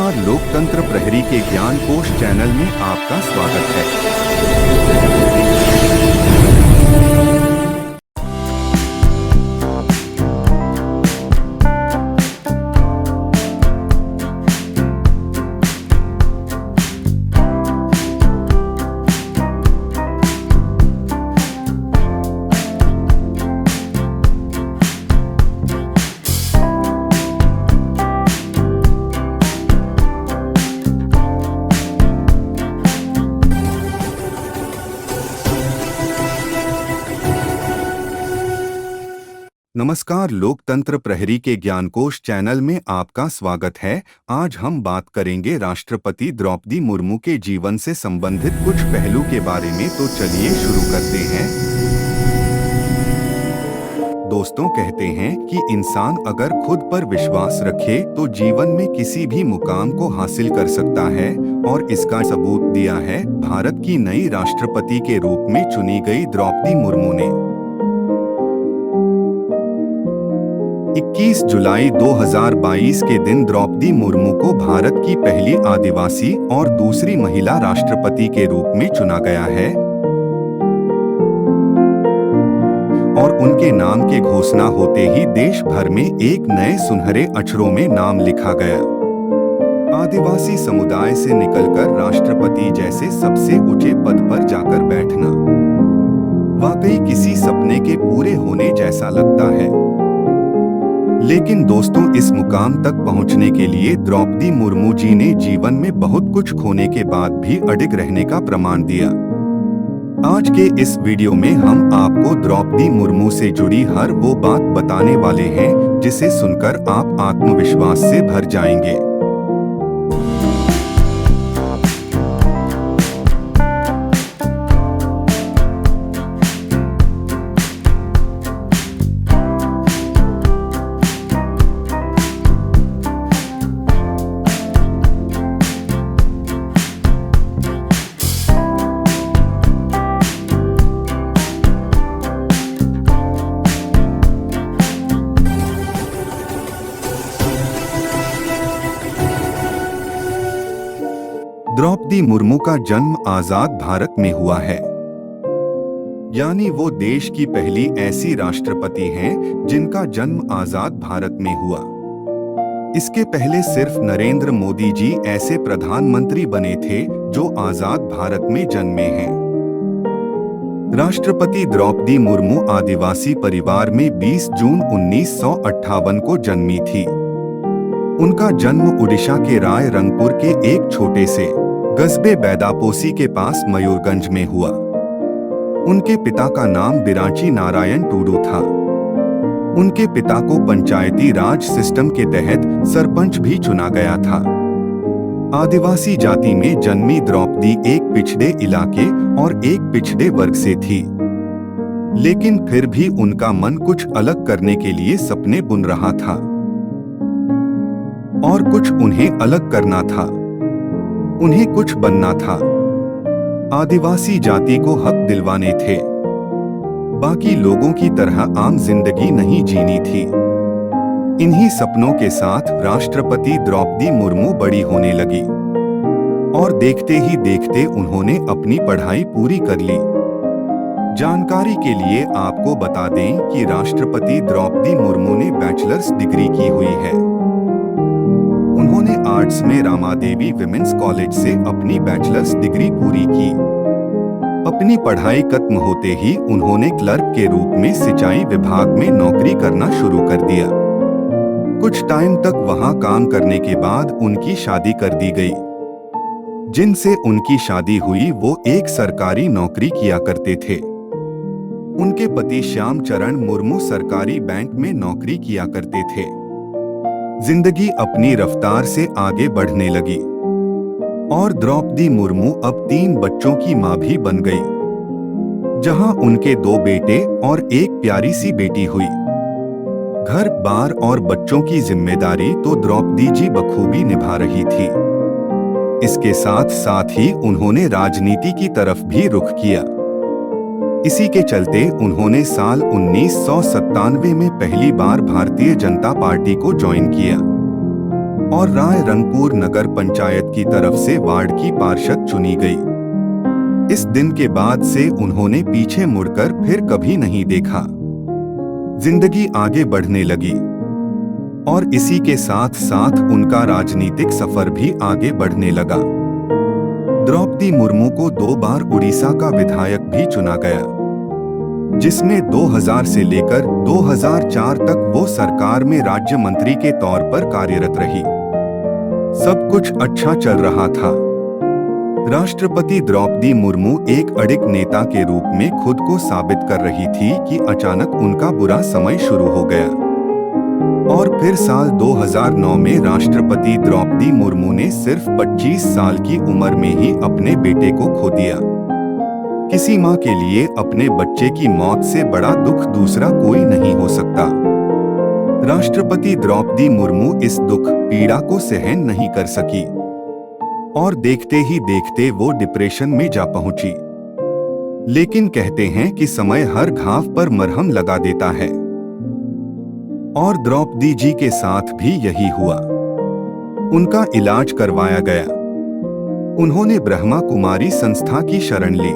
नमस्कार, लोकतंत्र प्रहरी के ज्ञान कोश चैनल में आपका स्वागत है। नमस्कार, लोकतंत्र प्रहरी के ज्ञानकोश चैनल में आपका स्वागत है। आज हम बात करेंगे राष्ट्रपति द्रौपदी मुर्मू के जीवन से संबंधित कुछ पहलू के बारे में। तो चलिए शुरू करते हैं। दोस्तों, कहते हैं कि इंसान अगर खुद पर विश्वास रखे तो जीवन में किसी भी मुकाम को हासिल कर सकता है, और इसका सबूत दिया है भारत की नई राष्ट्रपति के रूप में चुनी गई द्रौपदी मुर्मू ने। 21 जुलाई 2022 के दिन द्रौपदी मुर्मू को भारत की पहली आदिवासी और दूसरी महिला राष्ट्रपति के रूप में चुना गया है, और उनके नाम के घोषणा होते ही देश भर में एक नए सुनहरे अक्षरों में नाम लिखा गया। आदिवासी समुदाय से निकलकर राष्ट्रपति जैसे सबसे ऊंचे पद पर जाकर बैठना वाकई किसी सपने के पूरे होने जैसा लगता है। लेकिन दोस्तों, इस मुकाम तक पहुंचने के लिए द्रौपदी मुर्मू जी ने जीवन में बहुत कुछ खोने के बाद भी अडिग रहने का प्रमाण दिया। आज के इस वीडियो में हम आपको द्रौपदी मुर्मू से जुड़ी हर वो बात बताने वाले हैं जिसे सुनकर आप आत्मविश्वास से भर जाएंगे। द्रौपदी मुर्मू का जन्म आजाद भारत में हुआ है, यानी वो देश की पहली ऐसी राष्ट्रपति हैं जिनका जन्म आजाद भारत में हुआ। इसके पहले सिर्फ नरेंद्र मोदी जी ऐसे प्रधानमंत्री बने थे जो आजाद भारत में जन्मे हैं। राष्ट्रपति द्रौपदी मुर्मू आदिवासी परिवार में 20 जून 1958 को जन्मी थी। उनका जन्म उड़ीसा के राय रंगपुर के एक छोटे से कस्बे बैदापोसी के पास मयूरगंज में हुआ। उनके पिता का नाम बिराची नारायण टूडू था। उनके पिता को पंचायती राज सिस्टम के तहत सरपंच भी चुना गया था। आदिवासी जाति में जन्मी द्रौपदी एक पिछड़े इलाके और एक पिछड़े वर्ग से थी, लेकिन फिर भी उनका मन कुछ अलग करने के लिए सपने बुन रहा था, और कुछ उन्हें अलग करना था। उन्हें कुछ बनना था। आदिवासी जाति को हक दिलवाने थे। बाकी लोगों की तरह आम जिंदगी नहीं जीनी थी। इन्हीं सपनों के साथ राष्ट्रपति द्रौपदी मुर्मू बड़ी होने लगी, और देखते ही देखते उन्होंने अपनी पढ़ाई पूरी कर ली। जानकारी के लिए आपको बता दें कि राष्ट्रपति द्रौपदी मुर्मू ने बैचलर्स डिग्री की हुई है। उन्होंने आर्ट्स में रामादेवी विमेंस कॉलेज से अपनी बैचलर्स डिग्री पूरी की। अपनी पढ़ाई खत्म होते ही उन्होंने क्लर्क के रूप में सिंचाई विभाग में नौकरी करना शुरू कर दिया। कुछ टाइम तक वहां काम करने के बाद उनकी शादी कर दी गई। जिनसे उनकी शादी हुई वो एक सरकारी नौकरी किया करते थे। उनके पति श्याम चरण मुर्मू सरकारी बैंक में नौकरी किया करते थे। जिंदगी अपनी रफ्तार से आगे बढ़ने लगी, और द्रौपदी मुर्मू अब 3 बच्चों की मां भी बन गई, जहां उनके 2 बेटे और एक प्यारी सी बेटी हुई। घर बार और बच्चों की जिम्मेदारी तो द्रौपदी जी बखूबी निभा रही थी। इसके साथ साथ ही उन्होंने राजनीति की तरफ भी रुख किया। इसी के चलते उन्होंने साल 1997 में पहली बार भारतीय जनता पार्टी को ज्वाइन किया, और राय रंगपुर नगर पंचायत की तरफ से वार्ड की पार्षद चुनी गई। इस दिन के बाद से उन्होंने पीछे मुड़कर फिर कभी नहीं देखा। जिंदगी आगे बढ़ने लगी और इसी के साथ साथ उनका राजनीतिक सफर भी आगे बढ़ने लगा। द्रौपदी मुर्मू को 2 बार उड़ीसा का विधायक भी चुना गया, जिसमें 2000 से लेकर 2004 तक वो सरकार में राज्य मंत्री के तौर पर कार्यरत रही। सब कुछ अच्छा चल रहा था। राष्ट्रपति द्रौपदी मुर्मू एक अडिग नेता के रूप में खुद को साबित कर रही थी कि अचानक उनका बुरा समय शुरू हो गया और फिर साल 2009 में राष्ट्रपति द्रौपदी मुर्मू ने सिर्फ 25 साल की उम्र में ही अपने बेटे को खो दिया। किसी मां के लिए अपने बच्चे की मौत से बड़ा दुख दूसरा कोई नहीं हो सकता। राष्ट्रपति द्रौपदी मुर्मू इस दुख पीड़ा को सहन नहीं कर सकी और देखते ही देखते वो डिप्रेशन में जा पहुंची। लेकिन कहते हैं कि समय हर घाव पर मरहम लगा देता है और द्रौपदी जी के साथ भी यही हुआ। उनका इलाज करवाया गया। उन्होंने ब्रह्मा कुमारी संस्था की शरण ली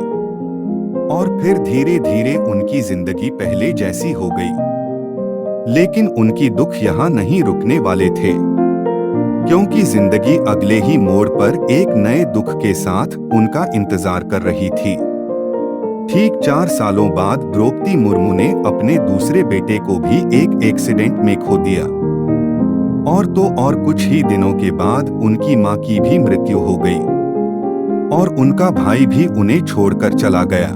और फिर धीरे धीरे उनकी जिंदगी पहले जैसी हो गई। लेकिन उनकी दुख यहाँ नहीं रुकने वाले थे, क्योंकि जिंदगी अगले ही मोड़ पर एक नए दुख के साथ उनका इंतजार कर रही थी। ठीक 4 सालों बाद द्रौपदी मुर्मू ने अपने दूसरे बेटे को भी एक एक्सीडेंट में खो दिया और तो और कुछ ही दिनों के बाद उनकी मां की भी मृत्यु हो गई और उनका भाई भी उन्हें छोड़कर चला गया।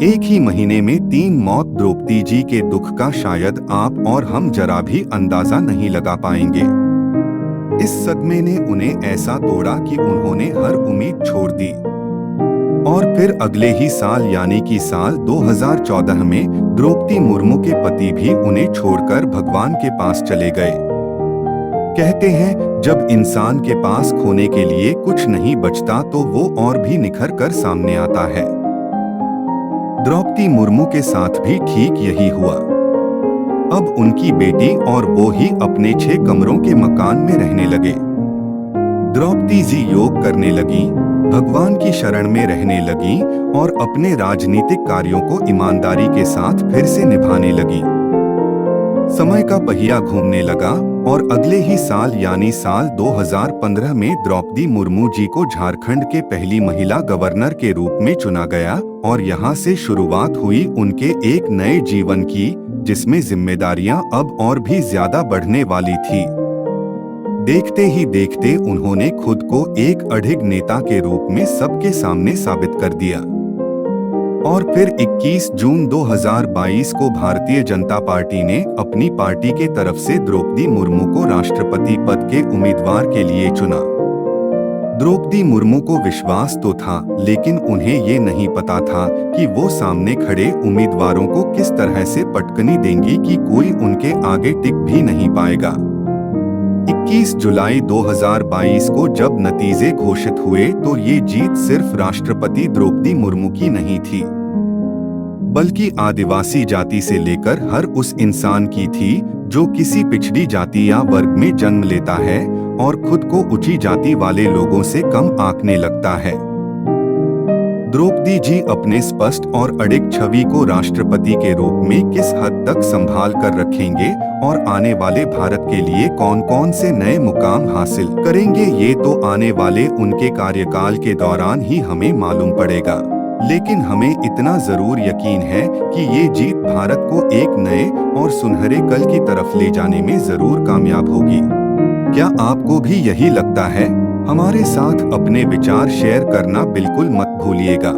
एक ही महीने में 3 मौत द्रौपदी जी के दुख का शायद आप और हम जरा भी अंदाजा नहीं लगा पाएंगे। इस सदमे ने उन्हें ऐसा तोड़ा कि उन्होंने हर उम्मीद छोड़ दी और फिर अगले ही साल यानी कि साल 2014 में द्रौपदी मुर्मू के पति भी उन्हें छोड़कर भगवान के पास चले गए। कहते हैं जब इंसान के पास खोने के लिए कुछ नहीं बचता तो वो और भी निखर कर सामने आता है। द्रौपदी मुर्मू के साथ भी ठीक यही हुआ। अब उनकी बेटी और वो ही अपने 6 कमरों के मकान में रहने लगे। द्रौपदी जी योग करने लगी, भगवान की शरण में रहने लगी और अपने राजनीतिक कार्यों को ईमानदारी के साथ फिर से निभाने लगी। समय का पहिया घूमने लगा और अगले ही साल यानी साल 2015 में द्रौपदी मुर्मू जी को झारखंड के पहली महिला गवर्नर के रूप में चुना गया और यहाँ से शुरुआत हुई उनके एक नए जीवन की, जिसमें जिम्मेदारियां अब और भी ज्यादा बढ़ने वाली थी। देखते ही देखते उन्होंने खुद को एक अडिग नेता के रूप में सबके सामने साबित कर दिया और फिर 21 जून 2022 को भारतीय जनता पार्टी ने अपनी पार्टी के तरफ से द्रौपदी मुर्मू को राष्ट्रपति पद के उम्मीदवार के लिए चुना। द्रौपदी मुर्मू को विश्वास तो था, लेकिन उन्हें ये नहीं पता था कि वो सामने खड़े उम्मीदवारों को किस तरह से पटकनी देंगी कि कोई उनके आगे टिक भी नहीं पाएगा। 21 जुलाई 2022 को जब नतीजे घोषित हुए तो ये जीत सिर्फ राष्ट्रपति द्रौपदी मुर्मू की नहीं थी, बल्कि आदिवासी जाति से लेकर हर उस इंसान की थी जो किसी पिछड़ी जाति या वर्ग में जन्म लेता है और खुद को ऊंची जाति वाले लोगों से कम आंकने लगता है। द्रौपदी जी अपने स्पष्ट और अडिग छवि को राष्ट्रपति के रूप में किस हद तक संभाल कर रखेंगे और आने वाले भारत के लिए कौन कौन से नए मुकाम हासिल करेंगे, ये तो आने वाले उनके कार्यकाल के दौरान ही हमें मालूम पड़ेगा। लेकिन हमें इतना जरूर यकीन है कि ये जीत भारत को एक नए और सुनहरे कल की तरफ ले जाने में जरूर कामयाब होगी। क्या आपको भी यही लगता है? हमारे साथ अपने विचार शेयर करना बिल्कुल मत भूलिएगा।